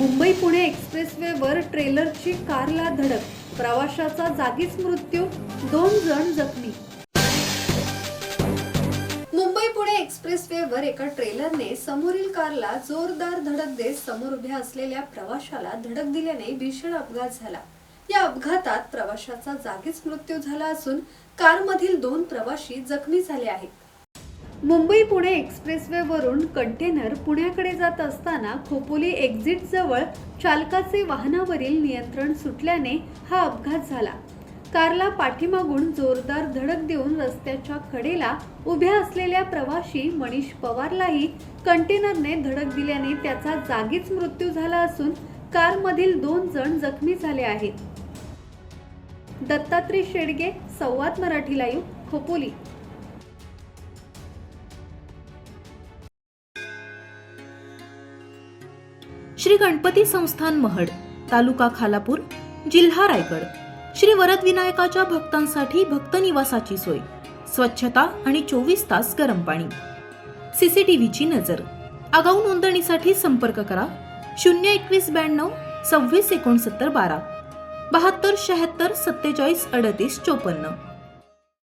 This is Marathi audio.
मुंबई पुणे एक्सप्रेसवेवर ट्रेलरची कारला धडक, प्रवाशाचा जागीच मृत्यू, 2 जण जखमी. मुंबई पुणे एक्सप्रेसवेवर एका ट्रेलरने समोरील कारला जोरदार धडक देत समोर उभ्या असलेल्या प्रवाशाला धडक दिल्याने भीषण अपघात झाला. या अपघातात प्रवाशाचा जागीच मृत्यू झाला असून कारमधील 2 प्रवाशी जखमी झाले आहेत. मुंबई पुणे एक्सप्रेसवेवरून कंटेनर पुण्याकडे जात असताना खोपोली एक्झिट जवळ चालकाचे वाहनावरील नियंत्रण सुटल्याने हा अपघात झाला. कारला पाठीमागून जोरदार धडक देऊन रस्त्याच्या कडेला उभ्या असलेल्या प्रवाशी मनीष पवारलाही कंटेनरने धडक दिल्याने त्याचा जागीच मृत्यू झाला असून कारमधील 2 जण जखमी झाले आहेत. दत्तात्रय शेडगे, संवाद मराठी लाईव्ह, खोपोली. श्री गणपती संस्थान महड, तालुका खालापूर, जिल्हा रायगड. श्री वरद विनायकाच्या भक्तांसाठी भक्त निवासाची सोय, स्वच्छता आणि 24 तास गरम पाणी. सीसीटीव्हीची नजर. आगाऊ नोंदणीसाठी संपर्क करा 02192 26 69 12 72 76 47 38 54.